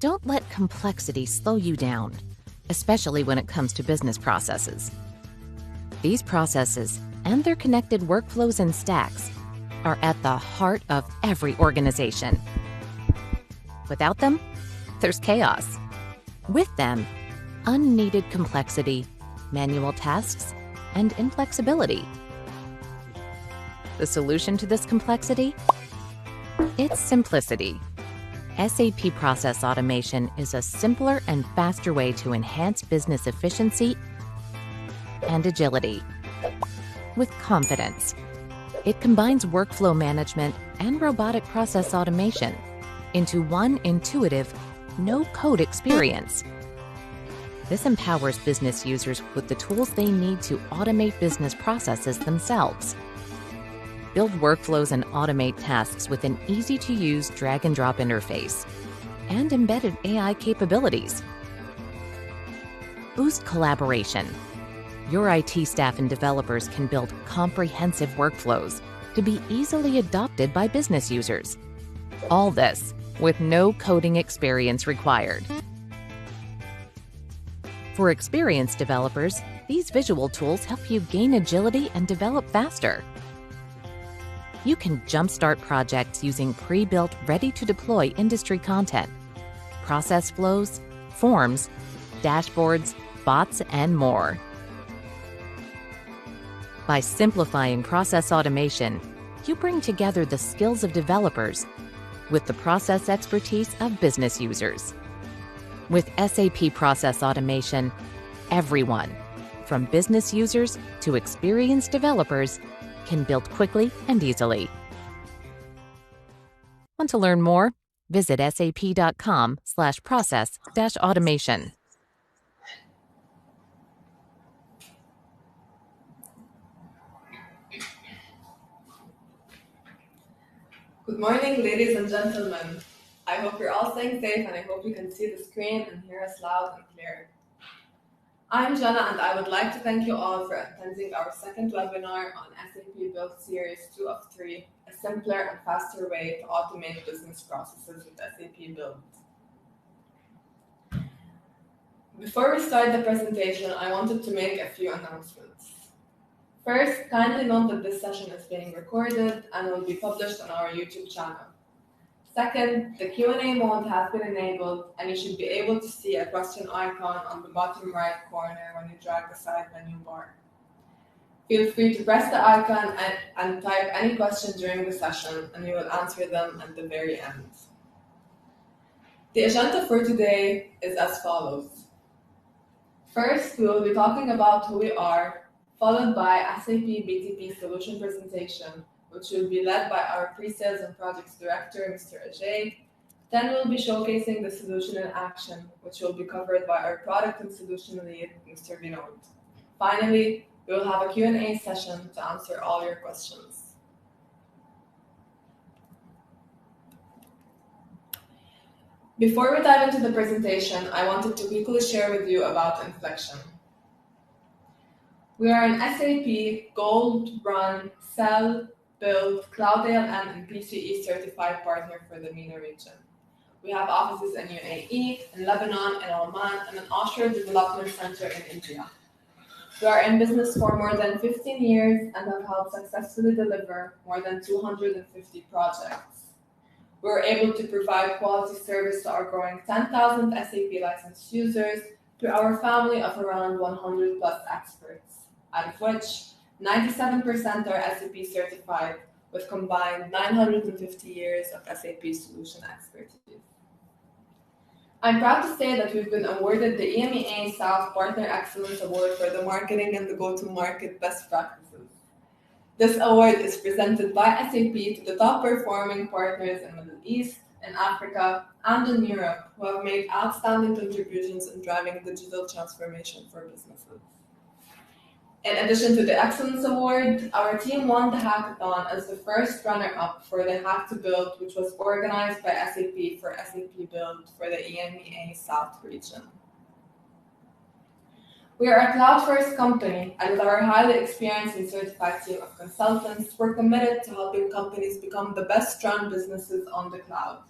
Don't let complexity slow you down, especially when it comes to business processes. These processes and their connected workflows and stacks are at the heart of every organization. Without them, there's chaos. With them, unneeded complexity, manual tasks, and inflexibility. The solution to this complexity? It's simplicity. SAP Process Automation is a simpler and faster way to enhance business efficiency and agility. With confidence, it combines workflow management and robotic process automation into one intuitive, no-code experience. This empowers business users with the tools they need to automate business processes themselves. Build workflows and automate tasks with an easy-to-use drag-and-drop interface and embedded AI capabilities. Boost collaboration. Your IT staff and developers can build comprehensive workflows to be easily adopted by business users. All this with no coding experience required. For experienced developers, these visual tools help you gain agility and develop faster. You can jumpstart projects using pre-built, ready-to-deploy industry content, process flows, forms, dashboards, bots, and more. By simplifying process automation, you bring together the skills of developers with the process expertise of business users. With SAP Process Automation, everyone, from business users to experienced developers, can build quickly and easily. Want to learn more? Visit sap.com/process-automation. Good morning, ladies and gentlemen. I hope you're all staying safe and I hope you can see the screen and hear us loud and clear. I'm Jana and I would like to thank you all for attending our second webinar on SAP Build Series 2 of 3, a simpler and faster way to automate business processes with SAP Build. Before we start the presentation, I wanted to make a few announcements. First, kindly note that this session is being recorded and will be published on our YouTube channel. Second, the Q&A mode has been enabled and you should be able to see a question icon on the bottom right corner when you drag the side menu bar. Feel free to press the icon and type any question during the session and we will answer them at the very end. The agenda for today is as follows. First, we will be talking about who we are, followed by SAP BTP solution presentation, which will be led by our pre-sales and projects director, Mr. Ajay. Then we'll be showcasing the solution in action, which will be covered by our product and solution lead, Mr. Vinod. Finally, we will have a Q&A session to answer all your questions. Before we dive into the presentation, I wanted to quickly share with you about Inflexion. We are an SAP Gold, Run, Sell, Build, Cloud ALM, and PCE certified partner for the MENA region. We have offices in UAE, in Lebanon, in Oman, and an offshore development center in India. We are in business for more than 15 years and have helped successfully deliver more than 250 projects. We are able to provide quality service to our growing 10,000 SAP licensed users through our family of around 100 plus experts, out of which 97% are SAP certified with combined 950 years of SAP solution expertise. I'm proud to say that we've been awarded the EMEA South Partner Excellence Award for the marketing and the go-to-market best practices. This award is presented by SAP to the top performing partners in the Middle East, in Africa, and in Europe who have made outstanding contributions in driving digital transformation for businesses. In addition to the Excellence Award, our team won the hackathon as the first runner-up for the Hack to Build, which was organized by SAP for SAP Build for the EMEA South region. We are a cloud-first company, and with our highly experienced and certified team of consultants, we're committed to helping companies become the best-run businesses on the cloud.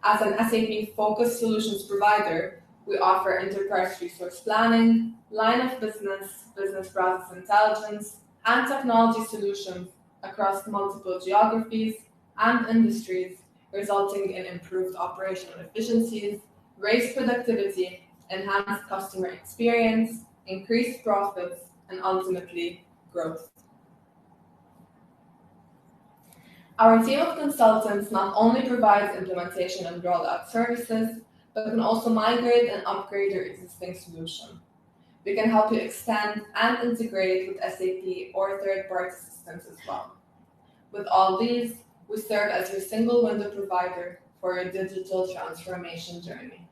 As an SAP-focused solutions provider, we offer enterprise resource planning, line of business, business process intelligence, and technology solutions across multiple geographies and industries, resulting in improved operational efficiencies, raised productivity, enhanced customer experience, increased profits, and ultimately growth. Our team of consultants not only provides implementation and rollout services, but can also migrate and upgrade your existing solution. We can help you extend and integrate with SAP or third-party systems as well. With all these, we serve as your single window provider for your digital transformation journey.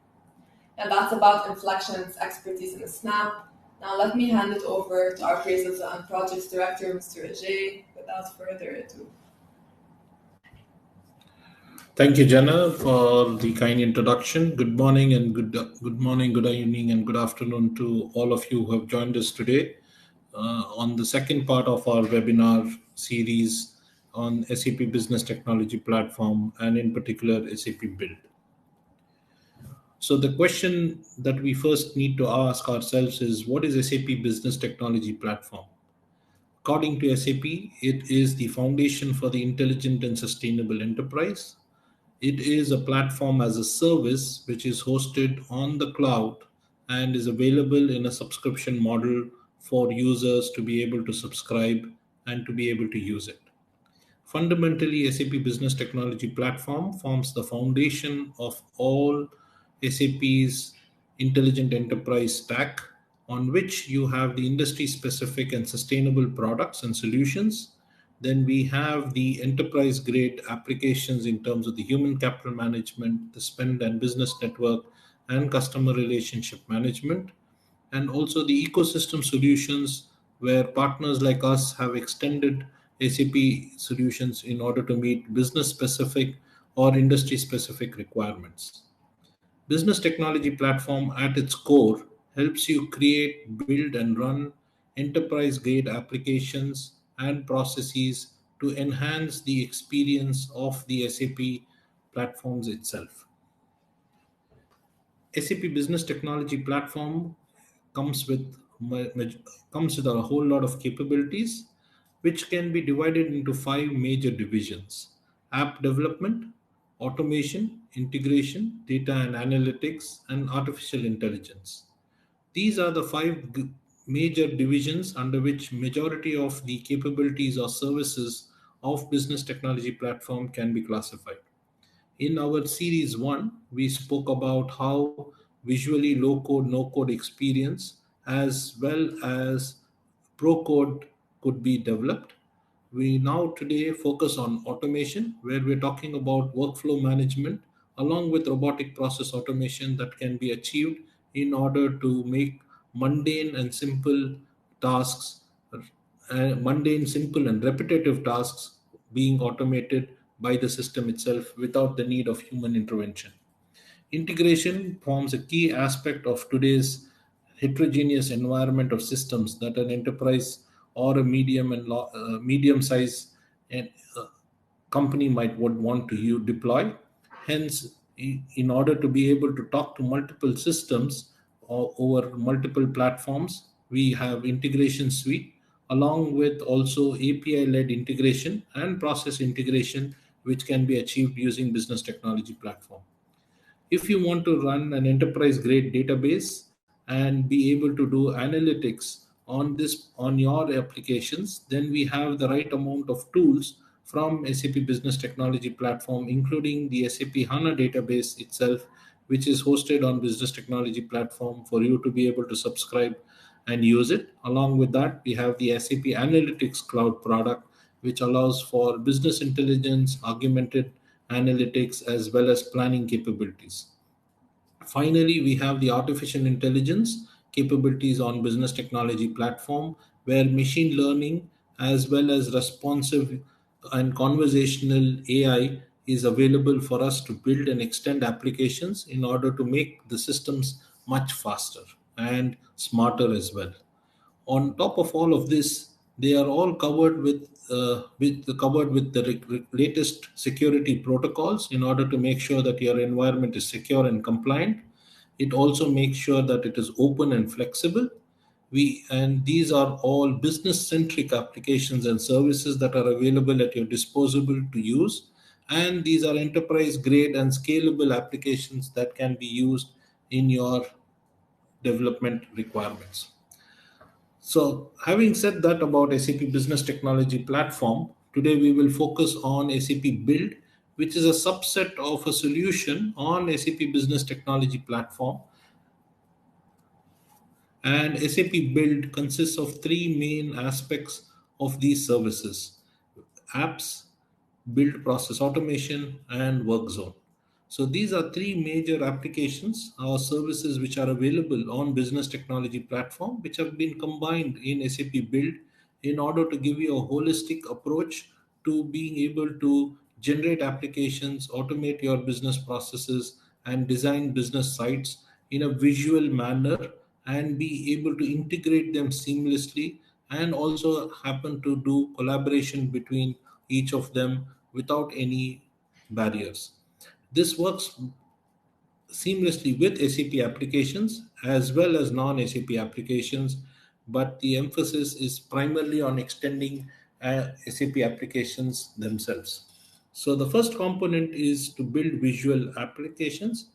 And that's about Inflexion's expertise in a snap. Now let me hand it over to our Appraisals and Projects Director, Mr. Ajay, without further ado. Thank you, Jenna, for the kind introduction. Good morning and good morning, good evening, and good afternoon to all of you who have joined us today on the second part of our webinar series on SAP Business Technology Platform and in particular SAP Build. So the question that we first need to ask ourselves is, what is SAP Business Technology Platform? According to SAP, it is the foundation for the intelligent and sustainable enterprise. It is a platform as a service which is hosted on the cloud and is available in a subscription model for users to be able to subscribe and to be able to use it. Fundamentally, SAP Business Technology Platform forms the foundation of all SAP's intelligent enterprise stack, on which you have the industry-specific and sustainable products and solutions. Then we have the enterprise-grade applications in terms of the human capital management, the spend and business network, and customer relationship management, and also the ecosystem solutions where partners like us have extended SAP solutions in order to meet business-specific or industry-specific requirements. Business Technology Platform at its core helps you create, build, and run enterprise-grade applications and processes to enhance the experience of the SAP platforms itself. SAP Business Technology Platform comes with a whole lot of capabilities, which can be divided into 5 major divisions: app development, automation, integration, data and analytics, and artificial intelligence. These are the 5 major divisions under which majority of the capabilities or services of Business Technology Platform can be classified. In our series 1, we spoke about how visually low code, no code experience as well as pro code could be developed. We now today focus on automation, where we're talking about workflow management along with robotic process automation that can be achieved in order to make mundane, simple and repetitive tasks being automated by the system itself without the need of human intervention. Integration forms a key aspect of today's heterogeneous environment of systems that an enterprise or a medium size company would want to deploy. Hence, in order to be able to talk to multiple systems or over multiple platforms, we have integration suite along with also API-led integration and process integration, which can be achieved using Business Technology Platform. If you want to run an enterprise-grade database and be able to do analytics on your applications, then we have the right amount of tools from SAP Business Technology Platform, including the SAP HANA database itself, which is hosted on Business Technology Platform for you to be able to subscribe and use it. Along with that, we have the SAP Analytics Cloud product, which allows for business intelligence, augmented analytics, as well as planning capabilities. Finally, we have the artificial intelligence capabilities on Business Technology Platform, where machine learning as well as responsive and conversational AI is available for us to build and extend applications in order to make the systems much faster and smarter as well. On top of all of this, They are all covered with the latest security protocols in order to make sure that your environment is secure and compliant. It also makes sure that it is open and flexible. These are all business centric applications and services that are available at your disposal to use. And these are enterprise grade and scalable applications that can be used in your development requirements. So, having said that about SAP Business Technology Platform, today we will focus on SAP Build, which is a subset of a solution on SAP Business Technology Platform. And SAP Build consists of three main aspects of these services: apps, build process automation, and work zone. So these are three major applications or services which are available on business technology platform, which have been combined in SAP Build in order to give you a holistic approach to being able to generate applications, automate your business processes, and design business sites in a visual manner and be able to integrate them seamlessly, and also happen to do collaboration between each of them without any barriers. This works seamlessly with SAP applications as well as non SAP applications, but the emphasis is primarily on extending SAP applications themselves. So the first component is to build visual applications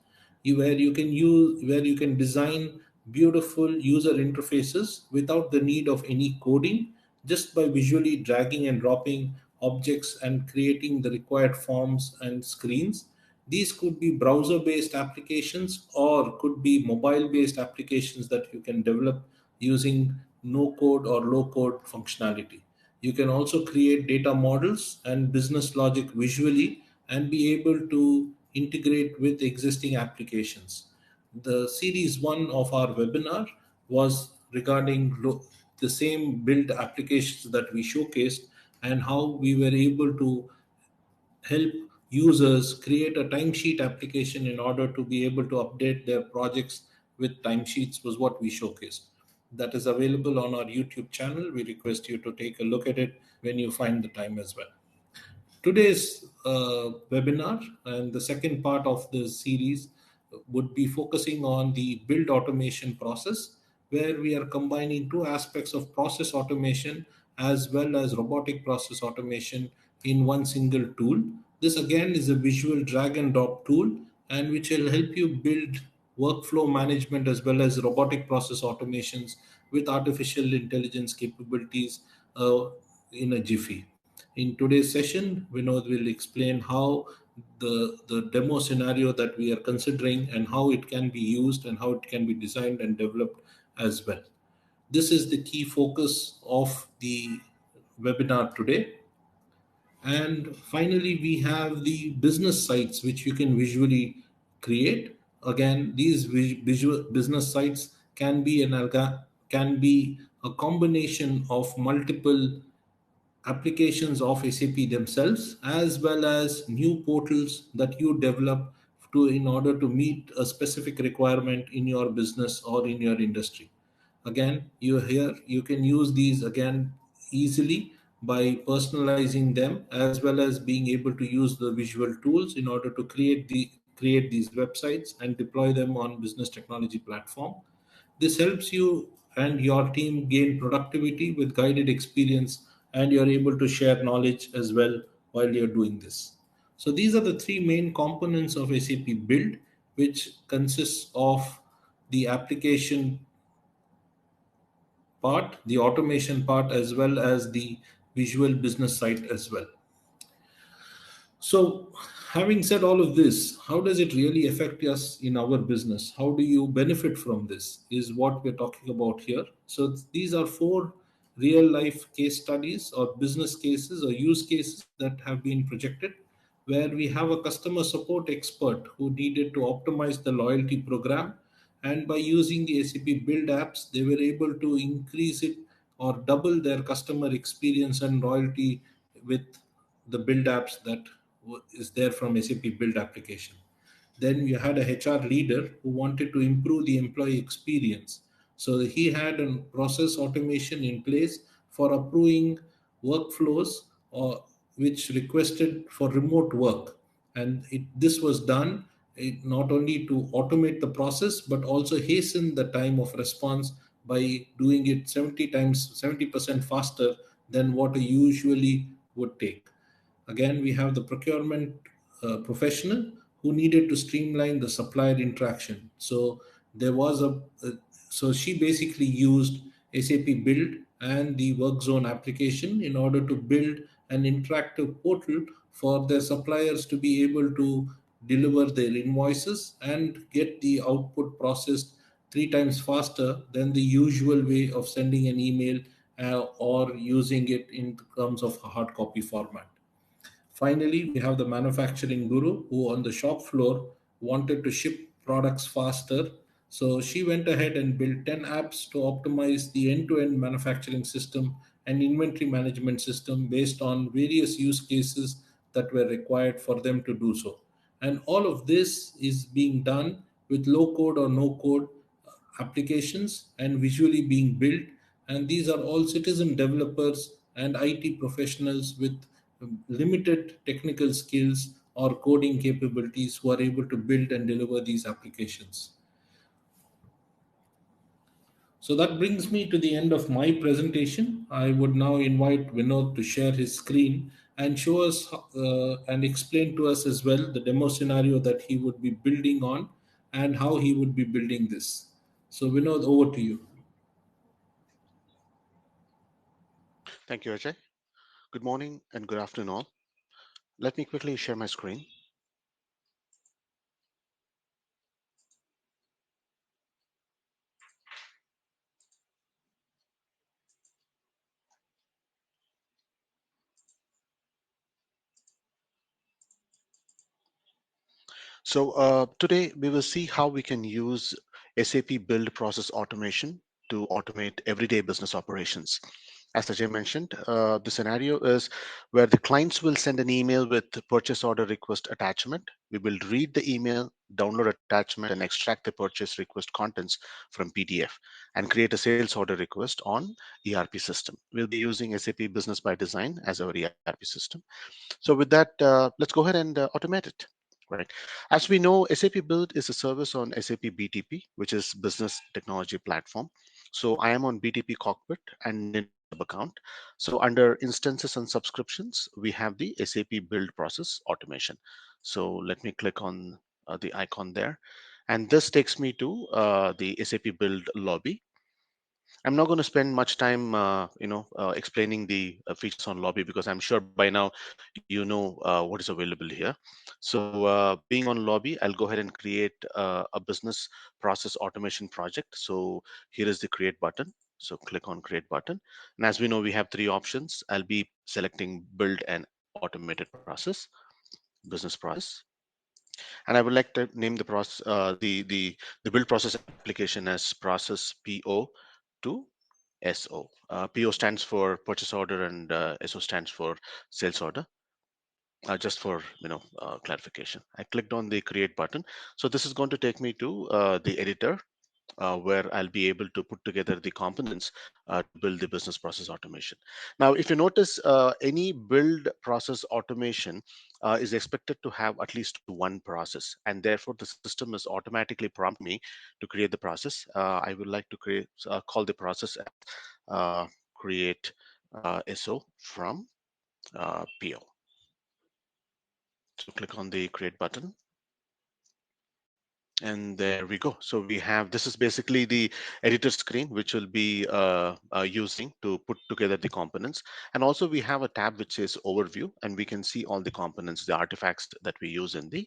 where you can design beautiful user interfaces without the need of any coding, just by visually dragging and dropping objects and creating the required forms and screens. These could be browser based applications or could be mobile based applications that you can develop using no code or low code functionality. You can also create data models and business logic visually and be able to integrate with existing applications. The series one of our webinar was regarding the same build applications that we showcased and how we were able to help users create a timesheet application in order to be able to update their projects with timesheets was what we showcased. That is available on our YouTube channel. We request you to take a look at it when you find the time as well. Today's webinar and the second part of the series would be focusing on the build automation process, where we are combining two aspects of process automation as well as robotic process automation in one single tool. This again is a visual drag and drop tool and which will help you build workflow management as well as robotic process automations with artificial intelligence capabilities in a jiffy. In today's session, Vinod will explain how the demo scenario that we are considering and how it can be used and how it can be designed and developed as well. This is the key focus of the webinar today. And finally, we have the business sites which you can visually create. Again, these visual business sites can be a combination of multiple applications of SAP themselves, as well as new portals that you develop to in order to meet a specific requirement in your business or in your industry. Again, you can use these again easily by personalizing them as well as being able to use the visual tools in order to create these websites and deploy them on business technology platform. This helps you and your team gain productivity with guided experience, and you're able to share knowledge as well while you're doing this. So, these are the three main components of SAP Build, which consists of the application part, the automation part, as well as the visual business site as well. So, having said all of this, how does it really affect us in our business? How do you benefit from this? Is what we're talking about here. So, these are four real life case studies or business cases or use cases that have been projected, where we have a customer support expert who needed to optimize the loyalty program. And by using the SAP Build apps, they were able to increase it or double their customer experience and loyalty with the build apps that is there from SAP Build application. Then you had a HR leader who wanted to improve the employee experience. So he had a process automation in place for approving workflows or which requested for remote work. And this was done not only to automate the process but also hasten the time of response by doing it 70% faster than what a usually would take. Again, we have the procurement professional who needed to streamline the supplier interaction. So there was so she basically used SAP Build and the Work Zone application in order to build an interactive portal for their suppliers to be able to deliver their invoices and get the output processed three times faster than the usual way of sending an email or using it in terms of a hard copy format. Finally, we have the manufacturing guru who on the shop floor wanted to ship products faster. So she went ahead and built 10 apps to optimize the end to end manufacturing system and inventory management system based on various use cases that were required for them to do so. And all of this is being done with low code or no code applications and visually being built. And these are all citizen developers and IT professionals with limited technical skills or coding capabilities who are able to build and deliver these applications. So that brings me to the end of my presentation. I would now invite Vinod to share his screen and show us and explain to us as well the demo scenario that he would be building on and how he would be building this. So Vinod, over to you. Thank you, Ajay. Good morning and good afternoon all. Let me quickly share my screen. So today we will see how we can use SAP Build process automation to automate everyday business operations. As Ajay mentioned, the scenario is where the clients will send an email with the purchase order request attachment. We will read the email, download attachment, and extract the purchase request contents from PDF and create a sales order request on ERP system. We'll be using SAP Business by Design as our ERP system. So with that, let's go ahead and automate it. Right. As we know, SAP Build is a service on SAP BTP, which is Business Technology Platform. So I am on BTP Cockpit and in sub account. So under instances and subscriptions, we have the SAP Build process automation. So let me click on the icon there. And this takes me to the SAP Build lobby. I'm not going to spend much time, explaining the features on lobby because I'm sure by now you know what is available here. So being on lobby, I'll go ahead and create a business process automation project. So here is the create button. So click on create button. And as we know, we have three options. I'll be selecting build an automated process, business process. And I would like to name the process, the build process application as process PO to SO. PO stands for purchase order and SO stands for sales order. Just for clarification, I clicked on the create button. So this is going to take me to the editor where I'll be able to put together the components to build the business process automation. Now, if you notice, any build process automation is expected to have at least one process, and therefore the system is automatically prompt me to create the process. I would like to call the process create SO from PO. So click on the create button. And there we go. So we have, this is basically the editor screen, which will be using to put together the components. And also we have a tab which says overview, and we can see all the components, the artifacts that we use in the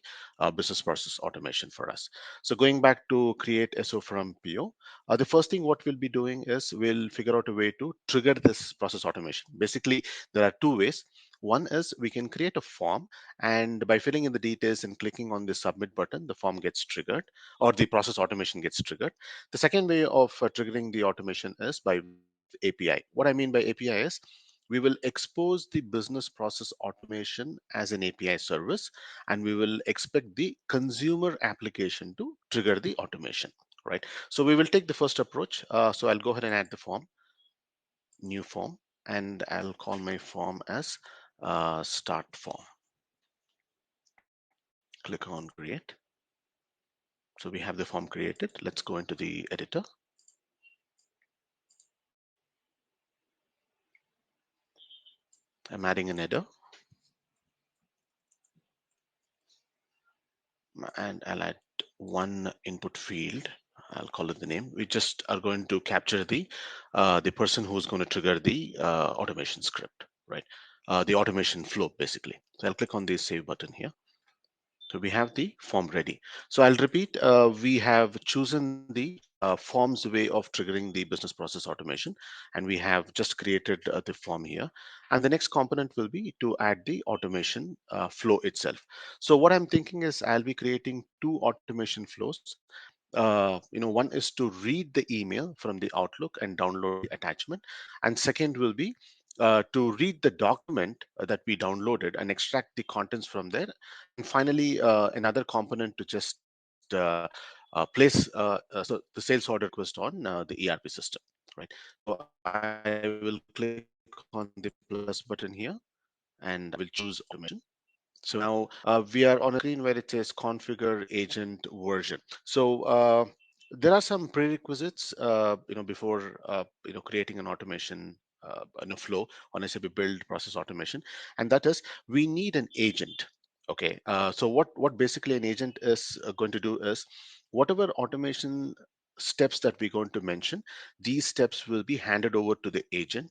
business process automation for us. So going back to create SO from PO, the first thing what we'll be doing is we'll figure out a way to trigger this process automation. Basically, there are two ways. One is we can create a form, and by filling in the details and clicking on the submit button, the form gets triggered or the process automation gets triggered. The second way of triggering the automation is by API. What I mean by API is we will expose the business process automation as an API service, and we will expect the consumer application to trigger the automation, right? So we will take the first approach. So I'll go ahead and add the form, new form. and I'll call my form as start form. Click on create. So we have the form created. Let's go into the editor. I'm adding an header and I'll add one input field. I'll call it the name. We just are going to capture the person who's going to trigger the automation script, right? The automation flow basically. So I'll click on the save button here. So we have the form ready. So I'll repeat, we have chosen the forms way of triggering the business process automation, and we have just created the form here. And the next component will be to add the automation flow itself. So what I'm thinking is I'll be creating two automation flows. One is to read the email from the Outlook and download the attachment, and second will be to read the document that we downloaded and extract the contents from there, and finally another component to just place so the sales order request on the ERP system, right? So I will click on the plus button here and I will choose automation. So now we are on a screen where it says configure agent version. So there are some prerequisites, before creating an automation flow on SAP Build process automation, and that is we need an agent. Okay, so what basically an agent is going to do is whatever automation steps that we're going to mention, these steps will be handed over to the agent,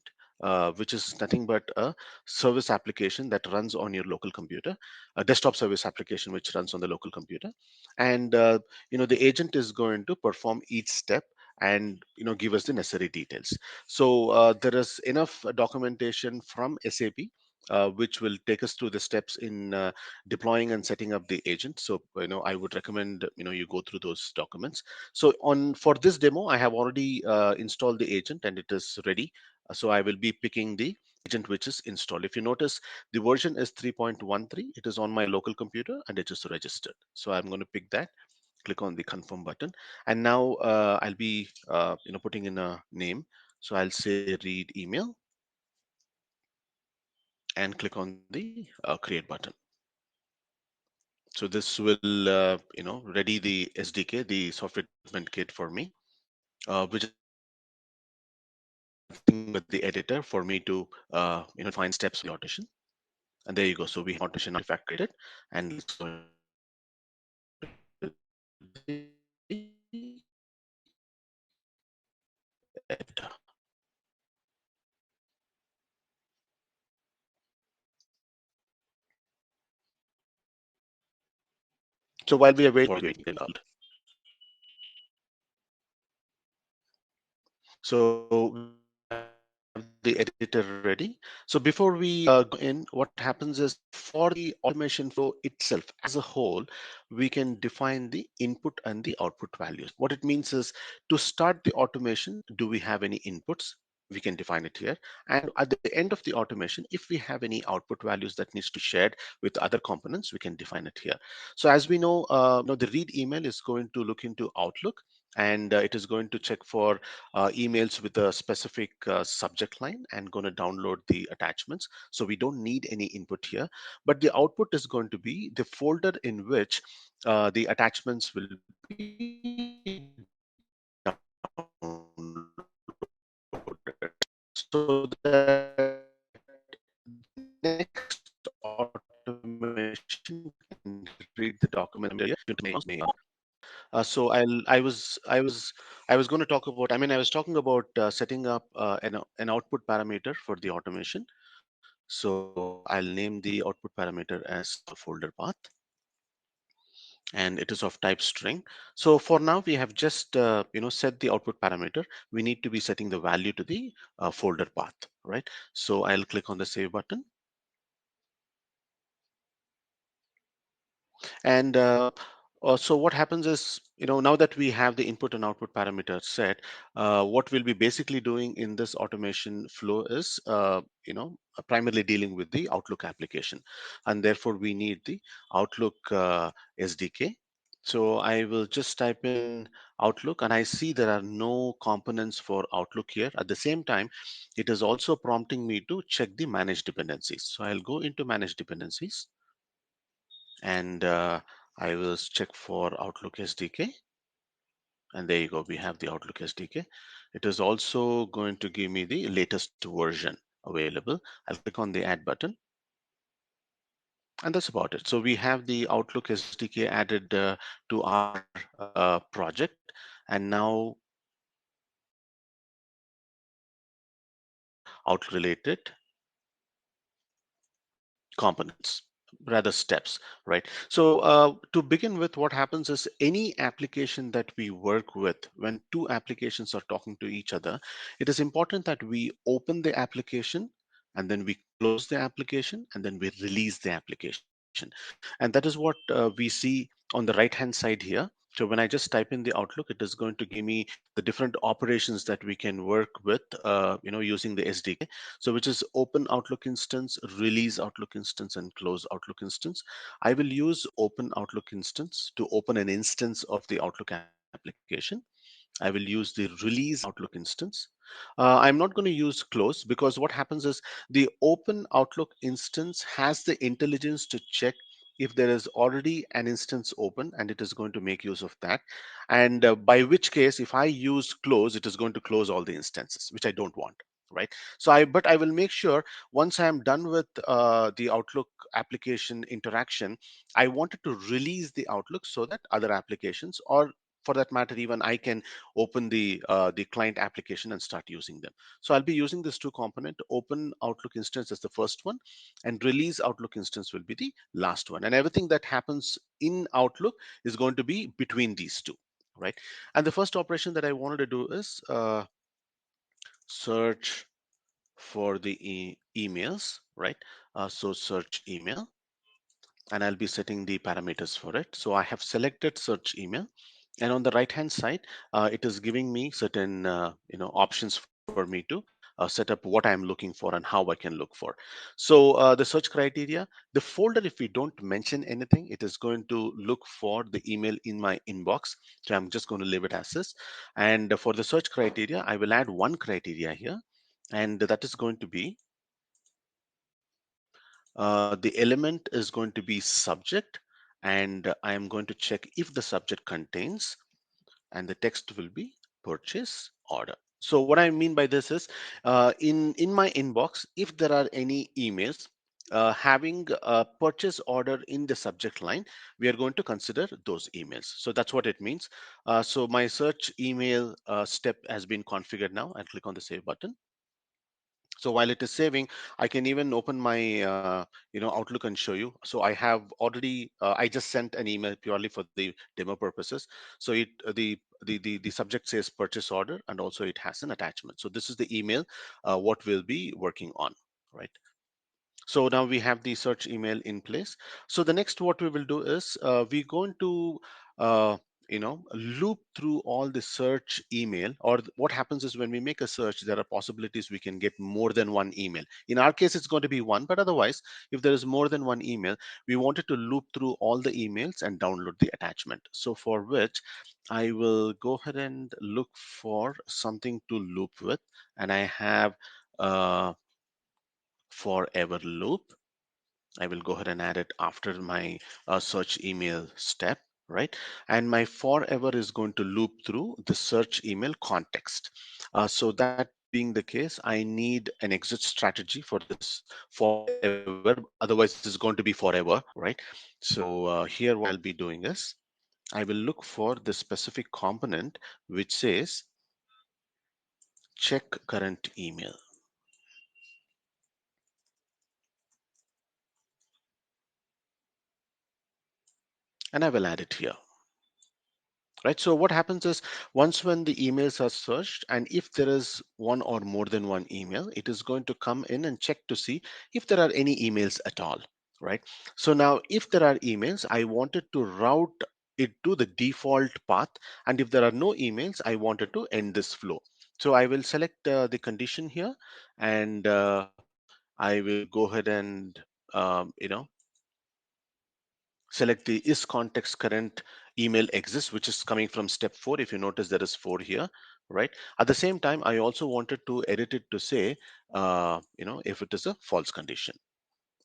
which is nothing but a service application that runs on your local computer, a desktop service application which runs on the local computer. And the agent is going to perform each step and give us the necessary details. So there is enough documentation from SAP which will take us through the steps in deploying and setting up the agent. So I would recommend you go through those documents. So on for this demo I have already installed the agent and it is ready. So I will be picking the agent which is installed. If you notice, the version is 3.13. It is on my local computer and it is registered. So I'm going to pick that, click on the confirm button. And now I'll be putting in a name. So I'll say read email and click on the create button. So this will ready the SDK, the software development kit for me, which is nothing but the editor for me to define steps for the automation. And there you go. So we have the automation artifact created, and let's go into the editor. So while we are waiting for the so we have the editor ready. So before we go in, what happens is for the automation flow itself as a whole, we can define the input and the output values. What it means is to start the automation, do we have any inputs? We can define it here. And at the end of the automation, if we have any output values that needs to be shared with other components, we can define it here. So as we know, the read email is going to look into Outlook, and it is going to check for emails with a specific subject line and going to download the attachments. So we don't need any input here, but the output is going to be the folder in which the attachments will be downloaded. So that the next automation can read the document so I was going to talk about. I mean, I was talking about setting up an output parameter for the automation. So I'll name the output parameter as folder path, and it is of type string. So for now, we have just set the output parameter. We need to be setting the value to the folder path, right? So I'll click on the save button, and so what happens is, now that we have the input and output parameter set, what we'll be basically doing in this automation flow is, primarily dealing with the Outlook application, and therefore we need the Outlook SDK. So I will just type in Outlook, and I see there are no components for Outlook here. At the same time, it is also prompting me to check the manage dependencies. So I'll go into manage dependencies, and I will check for Outlook SDK. And there you go, we have the Outlook SDK. It is also going to give me the latest version available. I'll click on the add button, and that's about it. So we have the Outlook SDK added to our project, and now Outlook related components, rather steps, right? So to begin with, what happens is any application that we work with, when two applications are talking to each other, it is important that we open the application, and then we close the application, and then we release the application. And that is what we see on the right hand side here. So when I just type in the Outlook, it is going to give me the different operations that we can work with, using the SDK. So which is open Outlook instance, release Outlook instance, and close Outlook instance. I will use open Outlook instance to open an instance of the Outlook application. I will use the release Outlook instance. I'm not going to use close, because what happens is the open Outlook instance has the intelligence to check if there is already an instance open, and it is going to make use of that. And by which case, if I use close, it is going to close all the instances, which I don't want. Right. But I will make sure once I am done with the Outlook application interaction, I wanted to release the Outlook so that other applications, or for that matter, even I can open the client application and start using them. So I'll be using this two component. Open Outlook instance as the first one, and release Outlook instance will be the last one. And everything that happens in Outlook is going to be between these two, right? And the first operation that I wanted to do is search for the emails, right? So search email, and I'll be setting the parameters for it. So I have selected search email, and on the right hand side, it is giving me certain options for me to set up what I'm looking for and how I can look for. So the search criteria, the folder, if we don't mention anything, it is going to look for the email in my inbox. So I'm just going to leave it as is. And for the search criteria, I will add one criteria here, and that is going to be the element is going to be subject, and I am going to check if the subject contains, and the text will be purchase order. So what I mean by this is, in my inbox, if there are any emails having a purchase order in the subject line, we are going to consider those emails. So that's what it means. So my search email step has been configured now. I'll click on the save button. So while it is saving, I can even open my Outlook and show you. So I have already I just sent an email purely for the demo purposes. So it the subject says purchase order, and also it has an attachment. So this is the email what we'll be working on, right? So now we have the search email in place. So the next what we will do is we're going to uh, loop through all the search email. Or what happens is, when we make a search, there are possibilities we can get more than one email. In our case, it's going to be one, but otherwise, if there is more than one email, we wanted to loop through all the emails and download the attachment. So for which I will go ahead and look for something to loop with, and I have uh, forever loop. I will go ahead and add it after my search email step, right? And my forever is going to loop through the search email context. So that being the case, I need an exit strategy for this forever. Otherwise, this is going to be forever, right? So here, what I'll be doing is, I will look for the specific component which says check current email, and I will add it here. Right. So what happens is, once when the emails are searched, and if there is one or more than one email, it is going to come in and check to see if there are any emails at all. Right. So now, if there are emails, I wanted to route it to the default path, and if there are no emails, I wanted to end this flow. So I will select the condition here, and I will go ahead and um, you know select the is context current email exists, which is coming from step 4. If you notice, there is 4 here, right? At the same time, I also wanted to edit it to say, if it is a false condition.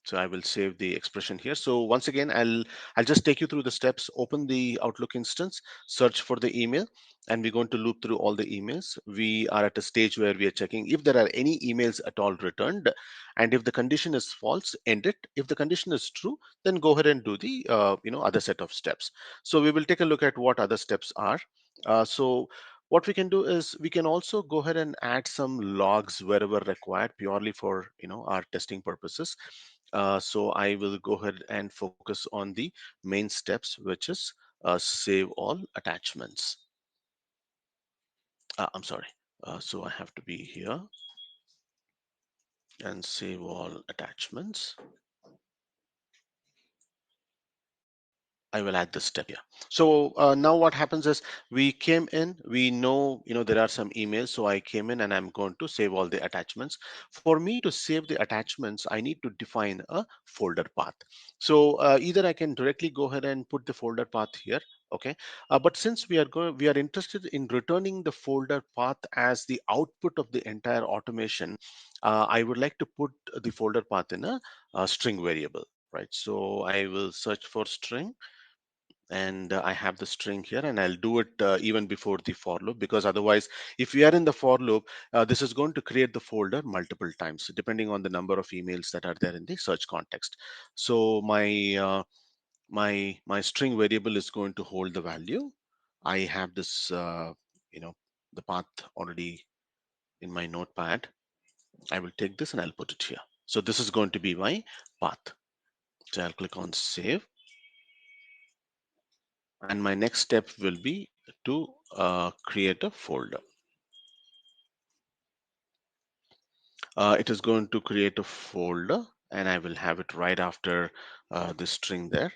So I will save the expression here. So once again, I'll just take you through the steps. Open the Outlook instance, search for the email, and we're going to loop through all the emails. We are at a stage where we are checking if there are any emails at all returned, and if the condition is false, end it. If the condition is true, then go ahead and do the other set of steps. So we will take a look at what other steps are. So what we can do is we can also go ahead and add some logs wherever required, purely for our testing purposes. So I will go ahead and focus on the main steps, which is save all attachments. I'm sorry. So I have to be here and save all attachments. I will add this step here. So now what happens is we came in, we know, there are some emails. So I came in and I'm going to save all the attachments. For me to save the attachments, I need to define a folder path. So either I can directly go ahead and put the folder path here. Okay. But since we are interested in returning the folder path as the output of the entire automation, I would like to put the folder path in a string variable, right? So I will search for string, and I have the string here, and I'll do it even before the for loop, because otherwise, if we are in the for loop, this is going to create the folder multiple times depending on the number of emails that are there in the search context. So my string variable is going to hold the value. I have this you know the path already in my notepad. I will take this and I'll put it here. So this is going to be my path. So I'll click on save, and my next step will be to create a folder. It is going to create a folder, and I will have it right after the string there.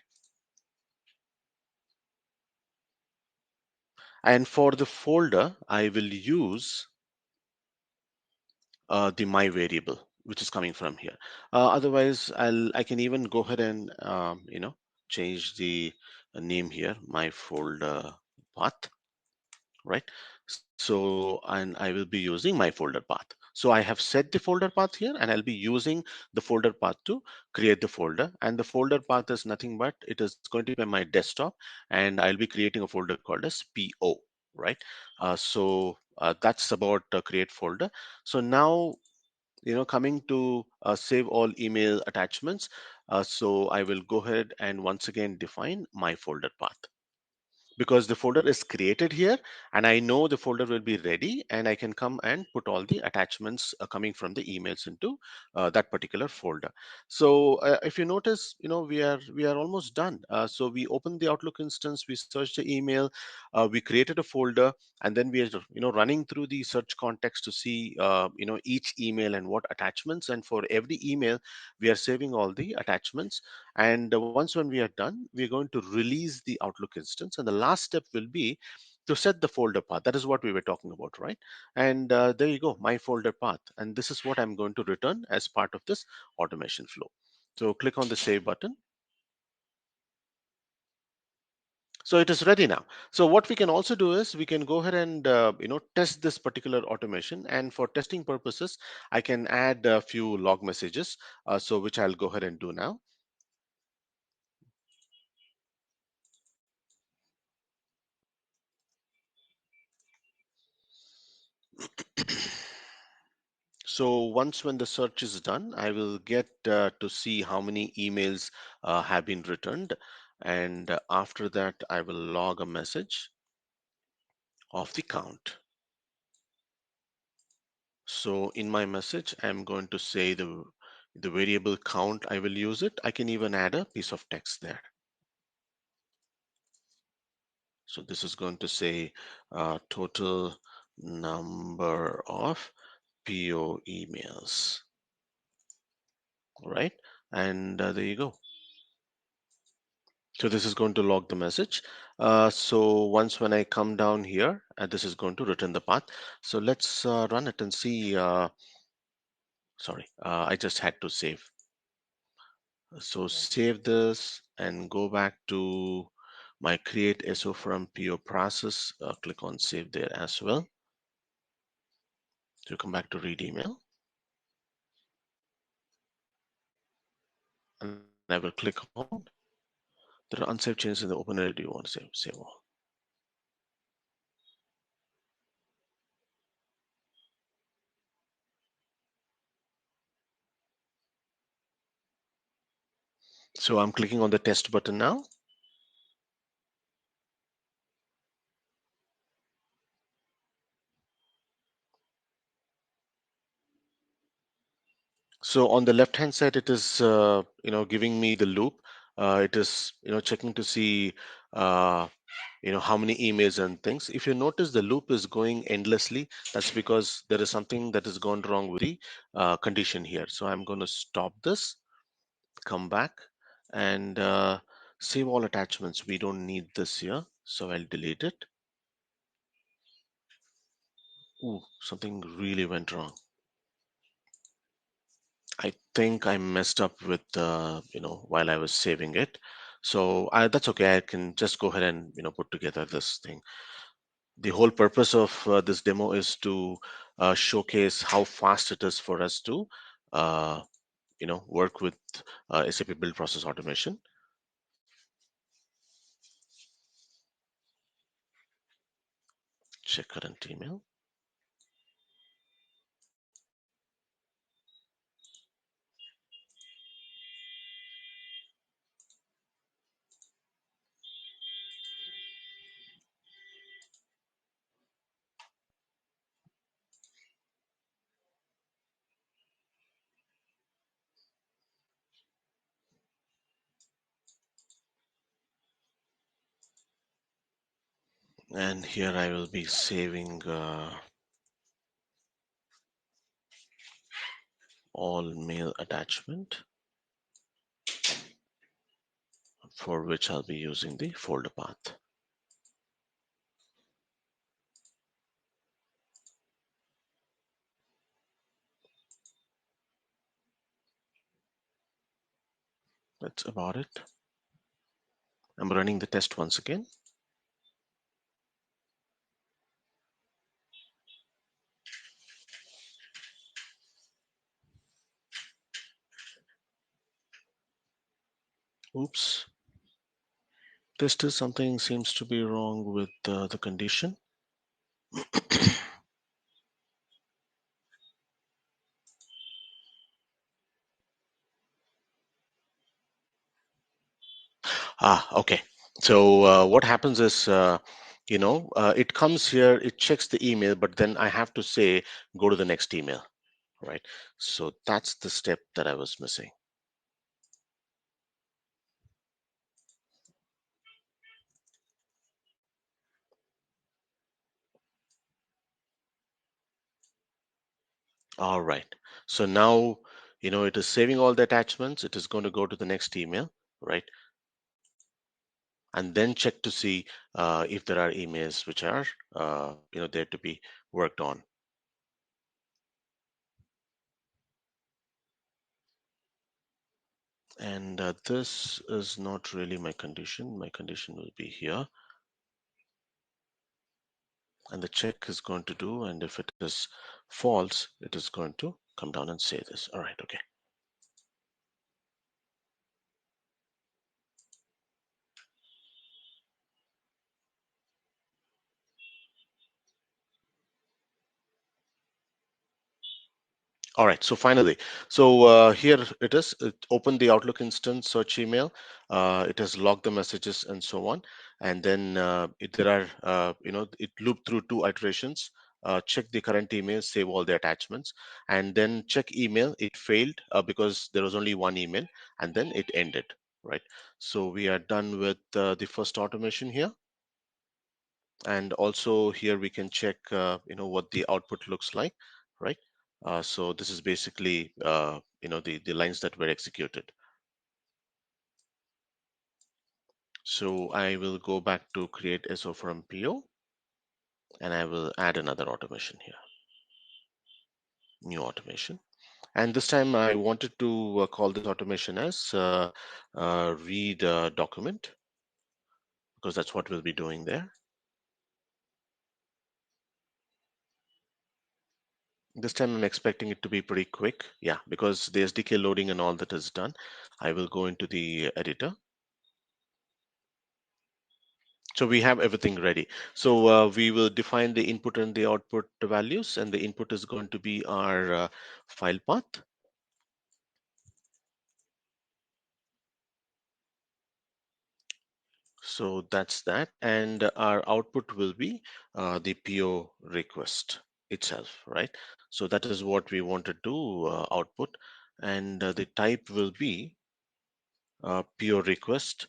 And for the folder, I will use the my variable, which is coming from here. Otherwise, I can even go ahead and change the name here, my folder path, right? So, and I will be using my folder path. So I have set the folder path here, and I'll be using the folder path to create the folder. And the folder path is nothing but it is going to be my desktop, and I'll be creating a folder called as PO, right? That's about create folder. So now, coming to save all email attachments. So I will go ahead and once again define my folder path, because the folder is created here, and I know the folder will be ready, and I can come and put all the attachments coming from the emails into that particular folder. So if you notice, we are almost done. So we opened the Outlook instance, we searched the email, we created a folder, and then we are running through the search context to see each email and what attachments, and for every email we are saving all the attachments. And once when we are done, we're going to release the Outlook instance. And the last step will be to set the folder path. That is what we were talking about, right? And there you go, my folder path. And this is what I'm going to return as part of this automation flow. So click on the save button. So it is ready now. So what we can also do is we can go ahead and test this particular automation. And for testing purposes, I can add a few log messages, so which I'll go ahead and do now. So once when the search is done, I will get to see how many emails have been returned. And after that, I will log a message of the count. So in my message, I'm going to say the variable count, I will use it. I can even add a piece of text there. So this is going to say total number of PO emails, right? And there you go. So this is going to log the message. So once when I come down here, this is going to return the path. So let's run it and see. Sorry, I just had to save. So save this and go back to my create SO from PO process. Click on save there as well. So come back to read email, and I will click on. There are unsaved changes in the open area. Do you want to save all? So I'm clicking on the test button now. So on the left hand side, it is giving me the loop. It is checking to see how many emails and things. If you notice the loop is going endlessly, that's because there is something that has gone wrong with the condition here. So I'm going to stop this, come back, and save all attachments. We don't need this here, so I'll delete it. Ooh, something really went wrong. I think I messed up with while I was saving it. So that's okay. I can just go ahead and put together this thing. The whole purpose of this demo is to showcase how fast it is for us to uh, work with SAP Build Process Automation. Check current email. And here I will be saving all mail attachment, for which I'll be using the folder path. That's about it. I'm running the test once again. Oops. This is something seems to be wrong with the condition. Okay. So what happens is, it comes here, it checks the email, but then I have to say, go to the next email, right? So that's the step that I was missing. All right. So now, it is saving all the attachments. It is going to go to the next email, right? And then check to see if there are emails which are, there to be worked on. And this is not really my condition. My condition will be here. And the check is going to do, and if it is false, it is going to come down and say this. All right, okay. All right, so finally, so here it is. It opened the Outlook instance, search email. It has logged the messages and so on. And then there are, it looped through 2 iterations. Check the current email, save all the attachments, and then check email. It failed because there was only 1 email, and then it ended, right? So we are done with the first automation here. And also here we can check what the output looks like, right? So this is basically the lines that were executed. So I will go back to create SO from PO, and I will add another automation here, new automation. And this time I wanted to call this automation as read document, because that's what we'll be doing there. This time I'm expecting it to be pretty quick. Yeah, because the SDK loading and all that is done. I will go into the editor. So we have everything ready. So we will define the input and the output values, and the input is going to be our file path. So that's that. And our output will be the PO request itself, right? So that is what we wanted to output. And the type will be PO request.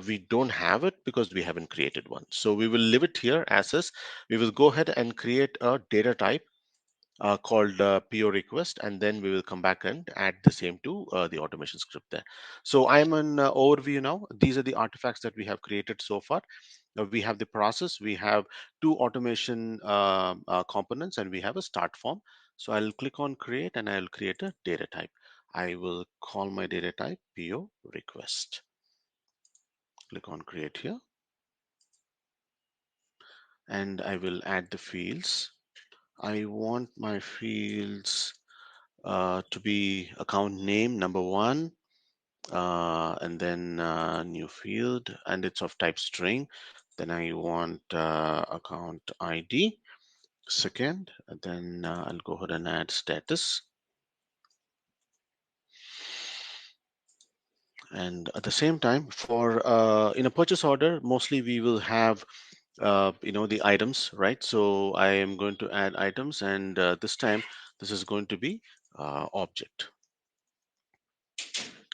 We don't have it because we haven't created one. So we will leave it here as is. We will go ahead and create a data type called PO request, and then we will come back and add the same to the automation script there. So I am an overview now. These are the artifacts that we have created so far. We have the process, we have two automation components, and we have a start form. So I'll click on create, and I'll create a data type. I will call my data type PO request. Click on create here, and I will add the fields. I want my fields to be account name number one, and then new field, and it's of type string. Then I want account ID second, and then I'll go ahead and add status. And at the same time, for in a purchase order, mostly we will have the items, right? So I am going to add items, and this time this is going to be object.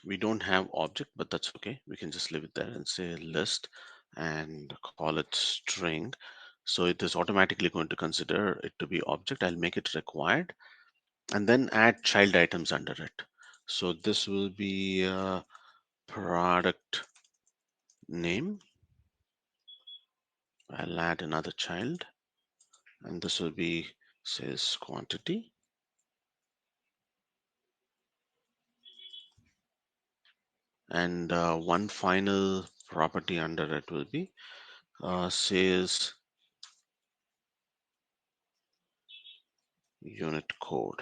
We don't have object, but that's okay. We can just leave it there and say list and call it string. So it is automatically going to consider it to be object. I'll make it required, and then add child items under it. So this will be product name. I'll add another child, and this will be sales quantity. And one final property under it will be sales unit code.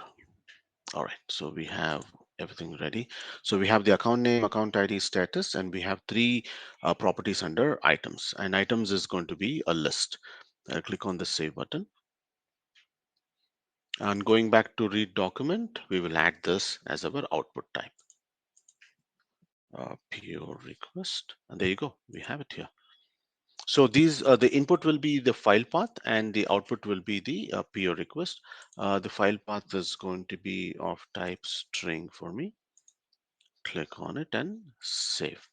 All right, so we have everything ready. So we have the account name, account ID, status, and we have three properties under items. And items is going to be a list. I'll click on the save button. And going back to read document, we will add this as our output type. PO request, and there you go. We have it here. So these the input will be the file path, and the output will be the PO request. The file path is going to be of type string for me. Click on it and save.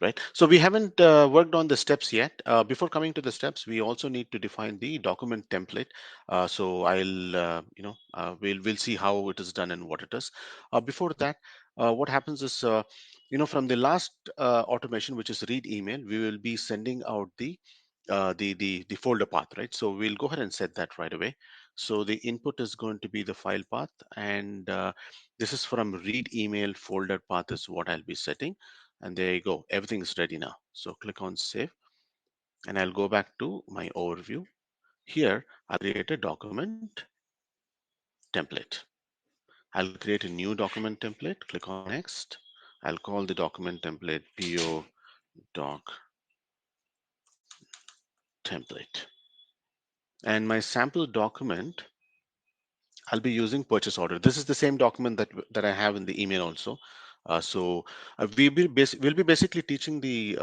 Right. So we haven't worked on the steps yet. Before coming to the steps, we also need to define the document template. So I'll, we'll see how it is done and what it is. Before that, what happens is, from the last automation, which is read email, we will be sending out the folder path, right? So we'll go ahead and set that right away. So the input is going to be the file path, and this is from read email folder path is what I'll be setting. And there you go, everything is ready now. So click on save, and I'll go back to my overview. Here I'll create a document template. I'll create a new document template. Click on next. I'll call the document template PO doc template. And my sample document, I'll be using purchase order. This is the same document that I have in the email also. We'll be basically teaching the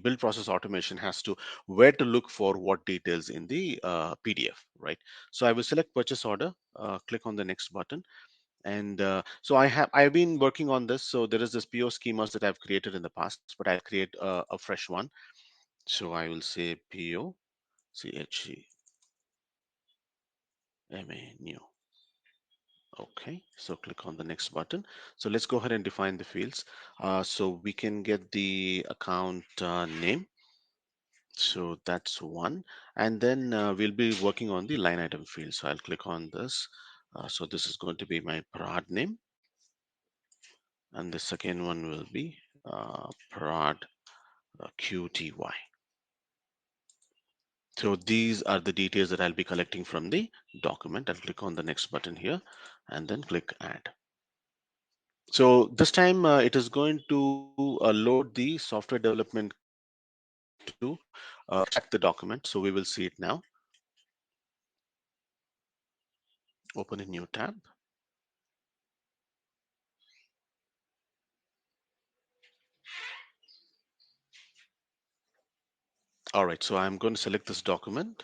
build process automation has to where to look for what details in the PDF, right? So I will select purchase order, click on the next button, and so I've been working on this. So there is this PO schemas that I've created in the past, but I'll create a fresh one. So I will say PO CHE MA new. Okay, so click on the next button. So let's go ahead and define the fields. So we can get the account name. So that's one. And then we'll be working on the line item field. So I'll click on this. So this is going to be my prod name. And the second one will be prod QTY. So these are the details that I'll be collecting from the document. I'll click on the next button here and then click add. So this time it is going to load the software development kit to extract the document. So we will see it now. Open a new tab. All right, so I'm going to select this document.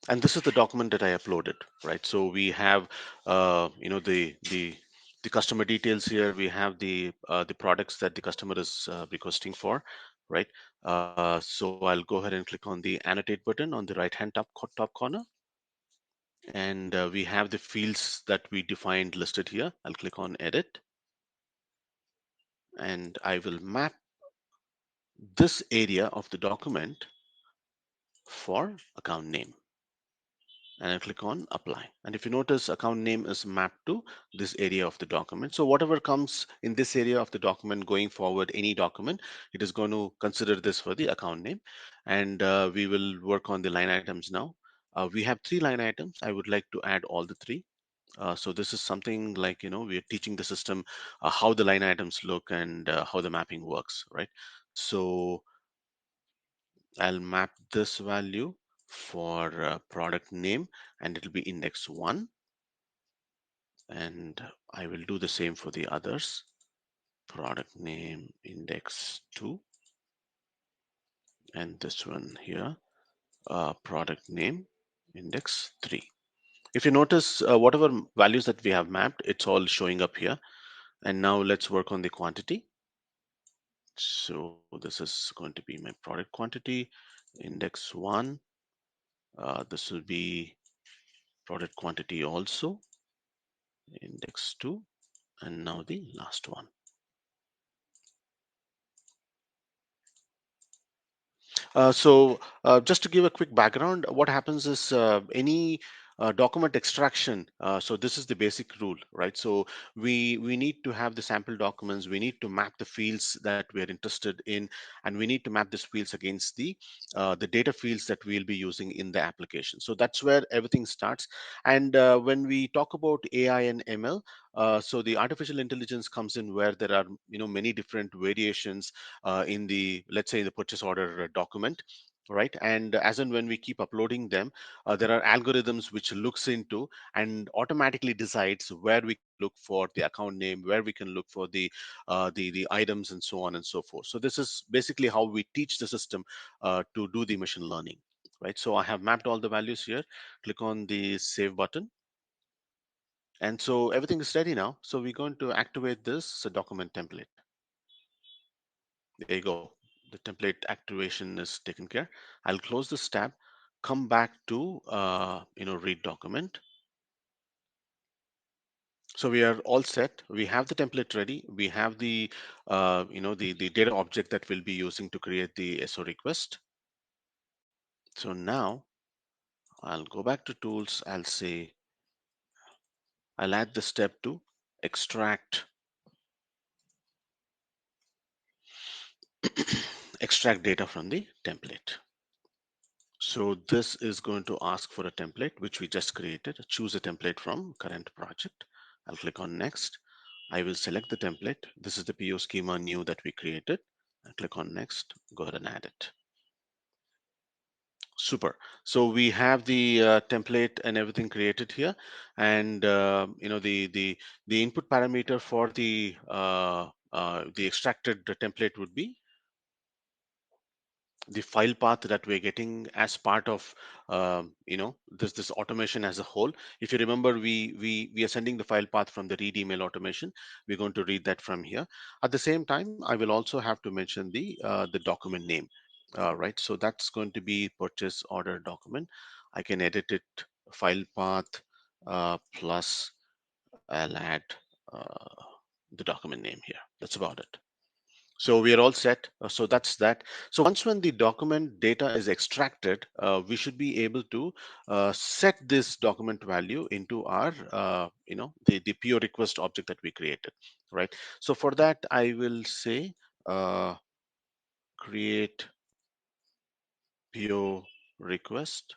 And this is the document that I uploaded, right? So we have, the customer details here. We have the products that the customer is requesting for, right? So I'll go ahead and click on the annotate button on the right-hand top corner, and we have the fields that we defined listed here. I'll click on edit, and I will map this area of the document for account name. And I click on apply. And if you notice, account name is mapped to this area of the document. So whatever comes in this area of the document going forward, any document, it is going to consider this for the account name. And we will work on the line items now. We have 3 line items. I would like to add all the 3. So this is something like, we are teaching the system how the line items look and how the mapping works, right? So I'll map this value for product name, and it'll be index 1. And I will do the same for the others. Product name index 2, and this one here, product name index 3. If you notice, whatever values that we have mapped, it's all showing up here. And now let's work on the quantity. So this is going to be my product quantity, index 1. This will be product quantity also, index 2, and now the last one. Just to give a quick background, what happens is any document extraction. So this is the basic rule, right? So we need to have the sample documents. We need to map the fields that we are interested in, and we need to map these fields against the data fields that we'll be using in the application. So that's where everything starts. And when we talk about AI and ML, so the artificial intelligence comes in where there are many different variations in the, let's say, the purchase order document, right? And as and when we keep uploading them, there are algorithms which looks into and automatically decides where we can look for the account name, where we can look for the items, and so on and so forth. So this is basically how we teach the system to do the machine learning, right? So I have mapped all the values here. Click on the save button, and so everything is ready now. So we're going to activate this document template. There you go. The template activation is taken care. I'll close this tab, come back to read document. So we are all set. We have the template ready. We have the data object that we'll be using to create the SO request. So now I'll go back to tools. I'll add the step to extract extract data from the template. So this is going to ask for a template which we just created. Choose a template from current project. I'll click on next. I will select the template. This is the PO schema new that we created. I'll click on next. Go ahead and add it. Super. So we have the template and everything created here, and the input parameter for the extracted template would be the file path that we're getting as part of this automation as a whole. If you remember, we are sending the file path from the read email automation. We're going to read that from here. At the same time, I will also have to mention the document name, right? So that's going to be purchase order document. I can edit it, file path plus I'll add uh, the document name here. That's about it. So we are all set. So that's that. So once when the document data is extracted, we should be able to set this document value into our, the PO request object that we created, right? So for that, I will say create PO request.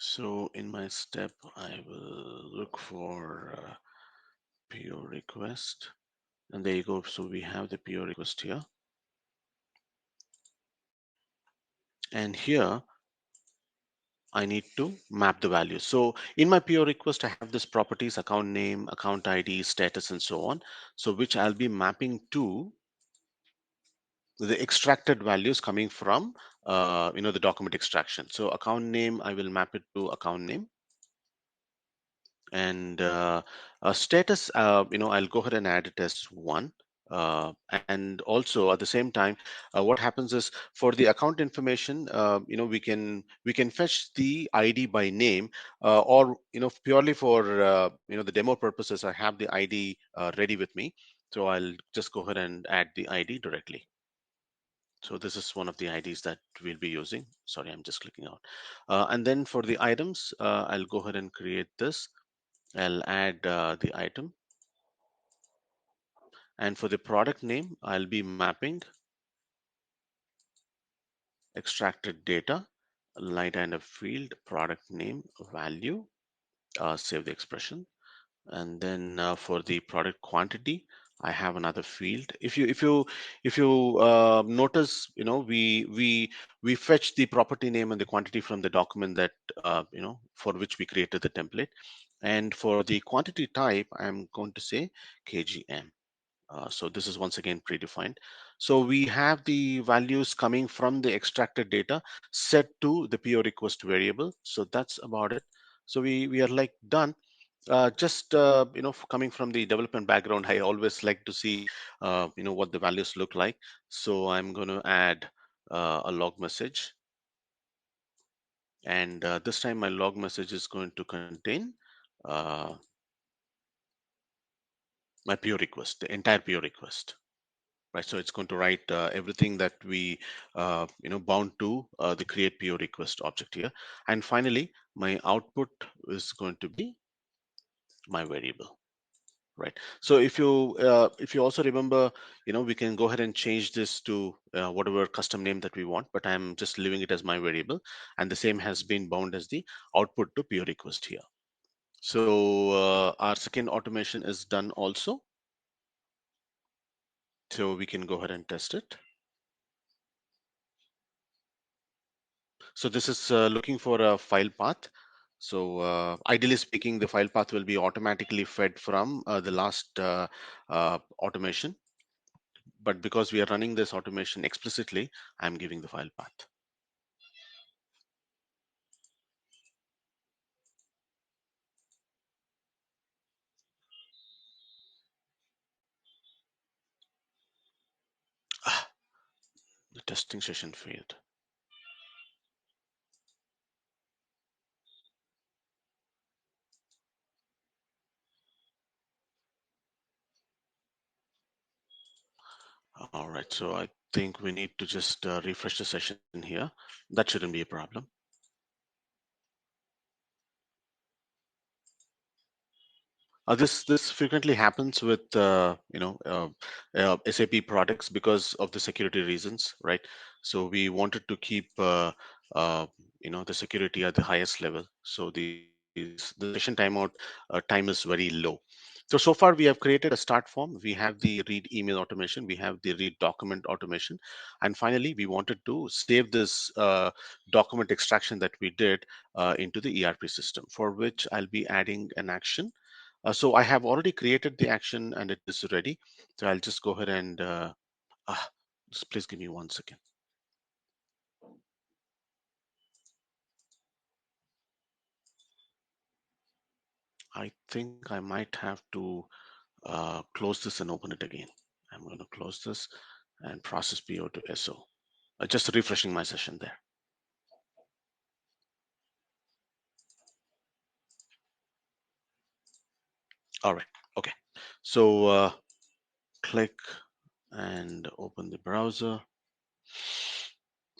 So in my step, I will look for PO request. And there you go. So we have the PO request here. And here I need to map the values. So in my PO request, I have this properties, account name, account ID, status, and so on. So which I'll be mapping to the extracted values coming from, the document extraction. So account name, I will map it to account name. And status, I'll go ahead and add it as one. And also at the same time, what happens is for the account information, we can fetch the ID by name, or purely for the demo purposes. I have the ID ready with me, so I'll just go ahead and add the ID directly. So this is one of the IDs that we'll be using. Sorry, I'm just clicking out. And then for the items, I'll go ahead and create this. I'll add the item, and for the product name I'll be mapping extracted data, line and a field, product name, value, save the expression. And then for the product quantity, I have another field. If you notice, we fetch the property name and the quantity from the document that for which we created the template. And for the quantity type, I'm going to say kgm. So this is once again predefined. So we have the values coming from the extracted data set to the PO request variable. So that's about it. So we are like done. Just coming from the development background, I always like to see what the values look like. So I'm going to add a log message, and this time my log message is going to contain uh, my PO request, the entire PO request. Right, so it's going to write everything that we bound to the create PO request object here. And finally, my output is going to be my variable. Right. So if you also remember, we can go ahead and change this to whatever custom name that we want, but I'm just leaving it as my variable, and the same has been bound as the output to PO request here. So our second automation is done also. So we can go ahead and test it. So this is looking for a file path. So ideally speaking, the file path will be automatically fed from the last automation. But because we are running this automation explicitly, I'm giving the file path. Ah, the testing session failed. All right, so I think we need to just refresh the session here. That shouldn't be a problem. This frequently happens with SAP products because of the security reasons, right? So we wanted to keep the security at the highest level. So the session timeout time is very low. So far we have created a start form. We have the read email automation. We have the read document automation, and finally we wanted to save this document extraction that we did into the ERP system, for which I'll be adding an action. So I have already created the action and it is ready. So I'll just go ahead and just please give me 1 second. I think I might have to close this and open it again. I'm going to close this and process PO to SO. Just refreshing my session there. All right. Okay. So click and open the browser.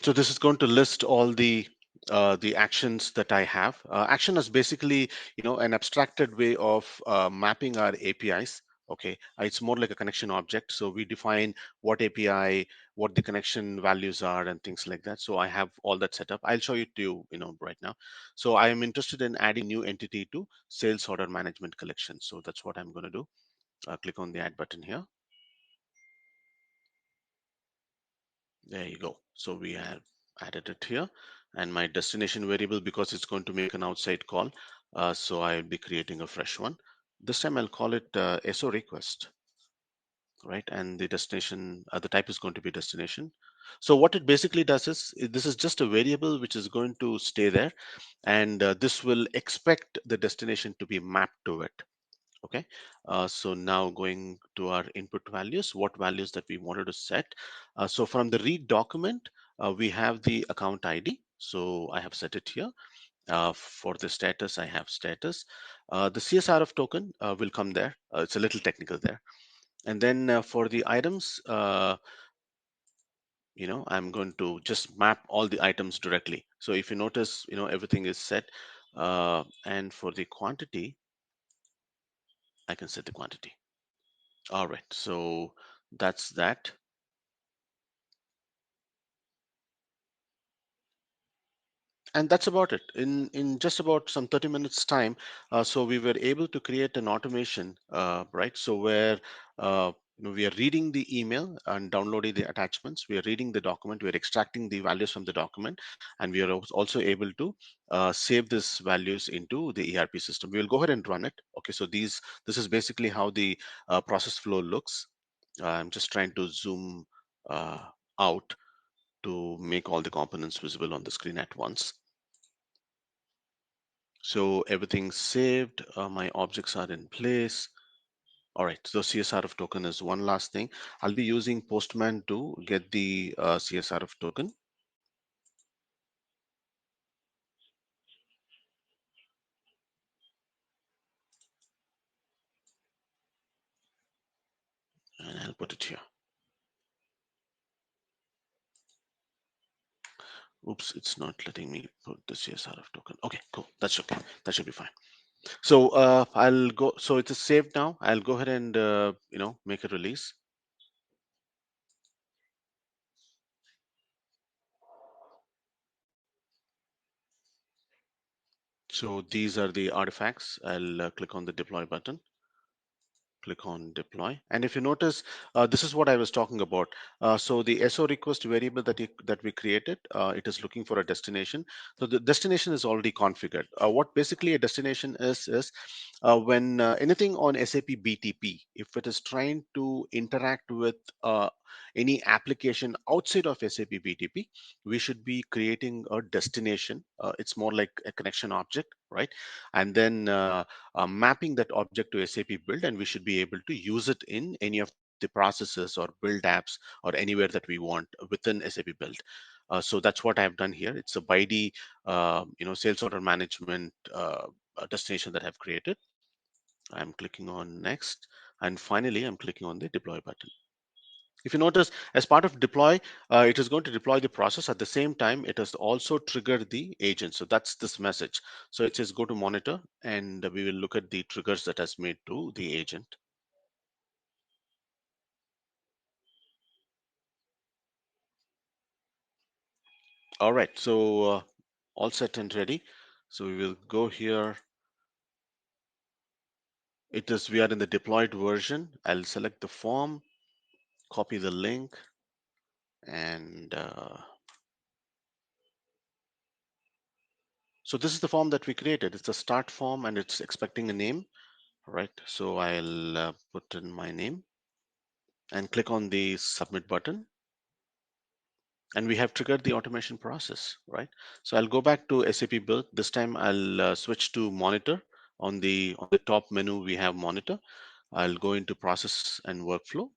So this is going to list all the actions that I have. Action is basically, an abstracted way of mapping our APIs. Okay, it's more like a connection object. So we define what API, what the connection values are, and things like that. So I have all that set up. I'll show it to you, right now. So I am interested in adding new entity to sales order management collection. So that's what I'm going to do. Click on the add button here. There you go. So we have added it here, and my destination variable, because it's going to make an outside call. So I'll be creating a fresh one. This time I'll call it SO request, right? And the destination, the type is going to be destination. So what it basically does is this is just a variable which is going to stay there, and this will expect the destination to be mapped to it. Okay, so now going to our input values, what values that we wanted to set. So from the read document, we have the account ID. So I have set it here. For the status, I have status. The CSRF token will come there. It's a little technical there. And then for the items, I'm going to just map all the items directly. So if you notice, everything is set. And for the quantity, I can set the quantity. All right, so that's that. And that's about it. In just about some 30 minutes time, so we were able to create an automation, right? So where we are reading the email and downloading the attachments, we are reading the document, we are extracting the values from the document, and we are also able to save these values into the ERP system. We will go ahead and run it. Okay, so this is basically how the process flow looks. I'm just trying to zoom out to make all the components visible on the screen at once. So everything's saved. My objects are in place. All right, so CSRF token is one last thing. I'll be using Postman to get the CSRF token. And I'll put it here. Oops, it's not letting me put the CSRF token. Okay, cool. That's okay. That should be fine. So I'll go. So it is saved now. I'll go ahead and make a release. So these are the artifacts. I'll click on the deploy button. Click on deploy, and if you notice, this is what I was talking about. So the SO request variable that we created, it is looking for a destination. So the destination is already configured. What basically a destination is when anything on SAP BTP, if it is trying to interact with any application outside of SAP BTP, we should be creating a destination. It's more like a connection object, right? And then mapping that object to SAP Build, and we should be able to use it in any of the processes or build apps or anywhere that we want within SAP Build. So that's what I've done here. It's a BID, sales order management destination that I've created. I'm clicking on next, and finally I'm clicking on the deploy button. If you notice, as part of deploy, it is going to deploy the process. At the same time, it has also triggered the agent. So that's this message. So it says go to monitor, and we will look at the triggers that has made to the agent. All right, so all set and ready. So we will go here. We are in the deployed version. I'll select the form, copy the link, and so this is the form that we created. It's a start form, and it's expecting a name, right? So I'll put in my name and click on the submit button, and we have triggered the automation process, right? So I'll go back to SAP Build. This time I'll switch to monitor. On the top menu we have monitor. I'll go into process and workflow.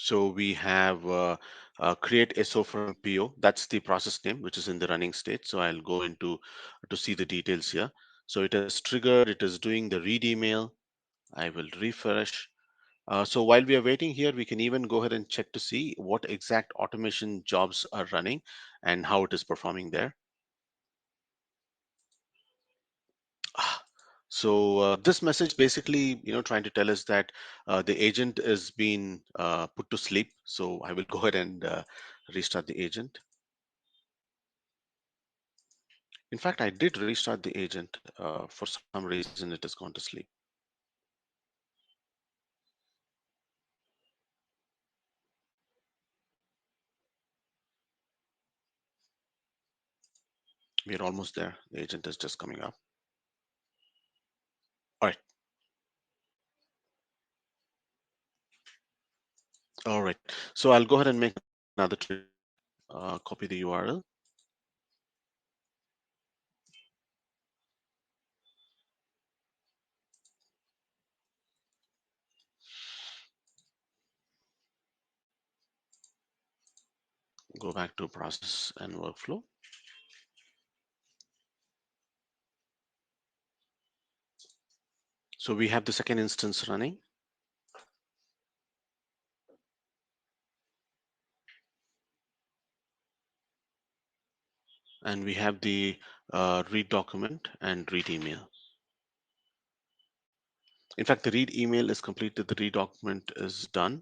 So we have create SO from PO. That's the process name, which is in the running state. So I'll go into to see the details here. So it has triggered, it is doing the read email. I will refresh. So while we are waiting here, we can even go ahead and check to see what exact automation jobs are running and how it is performing there. Ah, So this message basically, trying to tell us that the agent is being put to sleep. So I will go ahead and restart the agent. In fact, I did restart the agent. For some reason, it has gone to sleep. We're almost there. The agent is just coming up. All right. All right. So I'll go ahead and make another trigger. Copy the URL. Go back to process and workflow. So we have the second instance running. And we have the read document and read email. In fact, the read email is completed. The read document is done.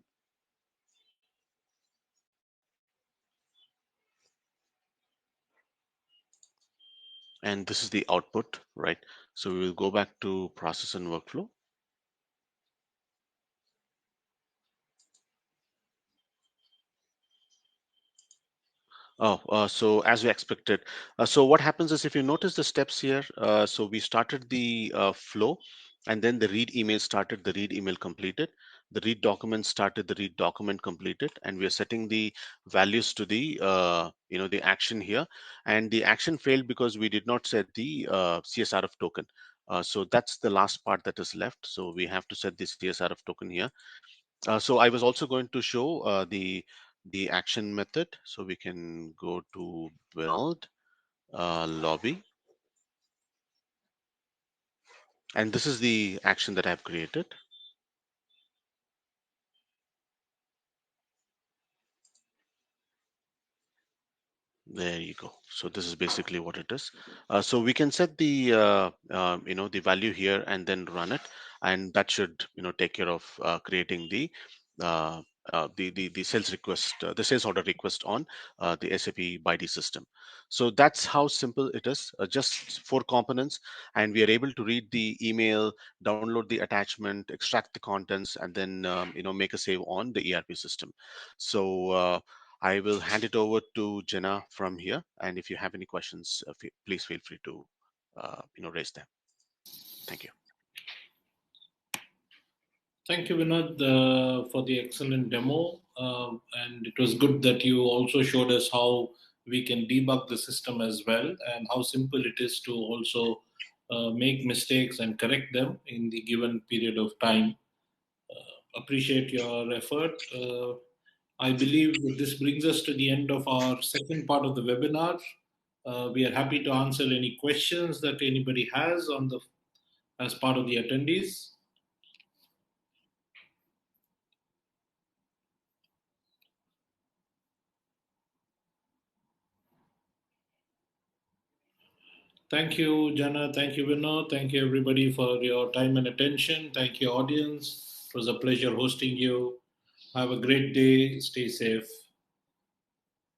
And this is the output, right? So we will go back to process and workflow. Oh, so as we expected. So what happens is if you notice the steps here, so we started the flow and then the read email started, the read email completed, the read document started, the read document completed, and we are setting the values to the, the action here. And the action failed because we did not set the CSRF token. So that's the last part that is left. So we have to set the CSRF token here. So I was also going to show the action method. So we can go to build lobby, and this is the action that I've created. There you go. So this is basically what it is. So we can set the the value here and then run it, and that should take care of creating uh, the sales request, the sales order request on the SAP BID system. So that's how simple it is. Just four components, and we are able to read the email, download the attachment, extract the contents, and then make a save on the ERP system. So. I will hand it over to Jenna from here. And if you have any questions, please feel free to raise them. Thank you. Thank you, Vinod, for the excellent demo. And it was good that you also showed us how we can debug the system as well and how simple it is to also make mistakes and correct them in the given period of time. Appreciate your effort. I believe this brings us to the end of our second part of the webinar. We are happy to answer any questions that anybody has as part of the attendees. Thank you, Jana. Thank you, Vinod. Thank you, everybody, for your time and attention. Thank you, audience. It was a pleasure hosting you. Have a great day. Stay safe.